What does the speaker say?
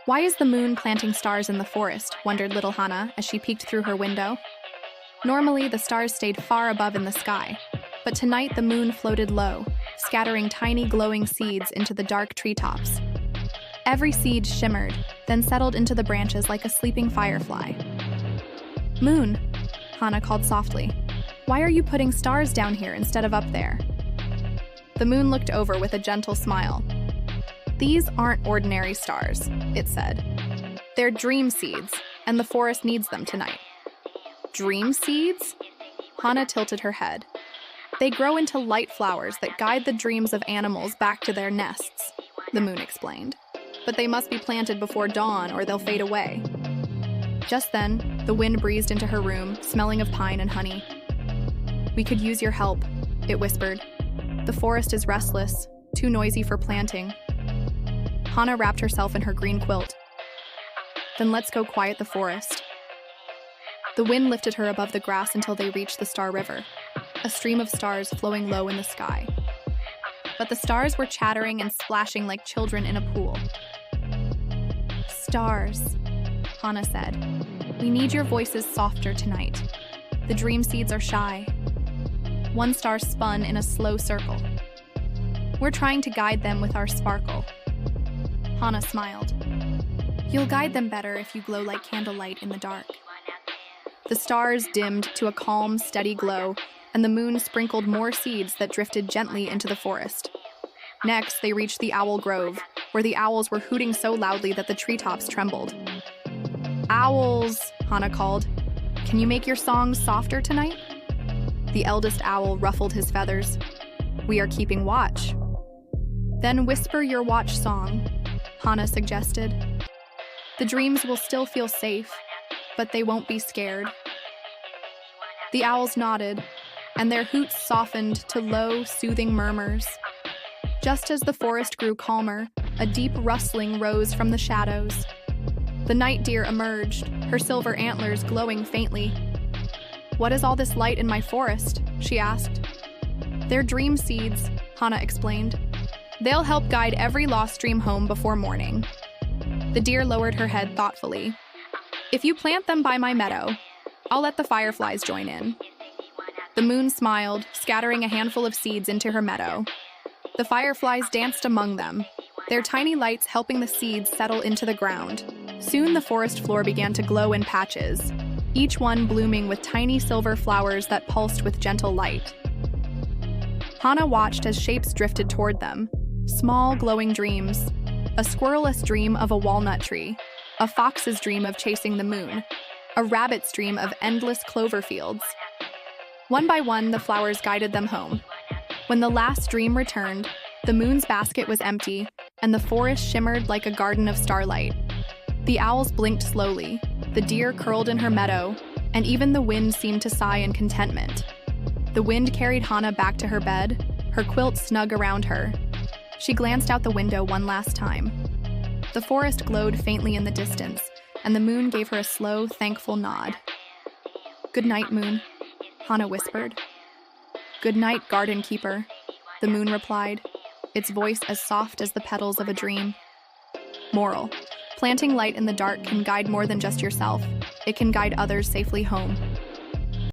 Why is the moon planting stars in the forest? Wondered little Hana as she peeked through her window. Normally, the stars stayed far above in the sky, but tonight the moon floated low, scattering tiny glowing seeds into the dark treetops. Every seed shimmered, then settled into the branches like a sleeping firefly. "Moon," Hana called softly, "why are you putting stars down here instead of up there?" The moon looked over with a gentle smile. "These aren't ordinary stars," it said. "They're dream seeds, and the forest needs them tonight." "Dream seeds?" Hana tilted her head. "They grow into light flowers that guide the dreams of animals back to their nests," the moon explained. "But they must be planted before dawn or they'll fade away." Just then, the wind breezed into her room, smelling of pine and honey. "We could use your help," it whispered. "The forest is restless, too noisy for planting." Hana wrapped herself in her green quilt. "Then let's go quiet the forest." The wind lifted her above the grass until they reached the Star River, a stream of stars flowing low in the sky. But the stars were chattering and splashing like children in a pool. "Stars," Hana said, "we need your voices softer tonight. The dream seeds are shy." One star spun in a slow circle. "We're trying to guide them with our sparkle." Hana smiled. "You'll guide them better if you glow like candlelight in the dark." The stars dimmed to a calm, steady glow, and the moon sprinkled more seeds that drifted gently into the forest. Next, they reached the owl grove, where the owls were hooting so loudly that the treetops trembled. "Owls," Hana called, "can you make your songs softer tonight?" The eldest owl ruffled his feathers. "We are keeping watch." "Then whisper your watch song," Hana suggested. "The dreams will still feel safe, but they won't be scared." The owls nodded, and their hoots softened to low, soothing murmurs. Just as the forest grew calmer, a deep rustling rose from the shadows. The night deer emerged, her silver antlers glowing faintly. "What is all this light in my forest?" she asked. "They're dream seeds," Hana explained. "They'll help guide every lost dream home before morning." The deer lowered her head thoughtfully. "If you plant them by my meadow, I'll let the fireflies join in." The moon smiled, scattering a handful of seeds into her meadow. The fireflies danced among them, their tiny lights helping the seeds settle into the ground. Soon the forest floor began to glow in patches, each one blooming with tiny silver flowers that pulsed with gentle light. Hana watched as shapes drifted toward them, small glowing dreams. A squirrel's dream of a walnut tree, a fox's dream of chasing the moon, a rabbit's dream of endless clover fields. One by one, the flowers guided them home. When the last dream returned, the moon's basket was empty, and the forest shimmered like a garden of starlight. The owls blinked slowly, the deer curled in her meadow, and even the wind seemed to sigh in contentment. The wind carried Hana back to her bed, her quilt snug around her. She glanced out the window one last time. The forest glowed faintly in the distance, and the moon gave her a slow, thankful nod. "Good night, moon," Hana whispered. "Good night, garden keeper," the moon replied, its voice as soft as the petals of a dream. Moral: planting light in the dark can guide more than just yourself. It can guide others safely home.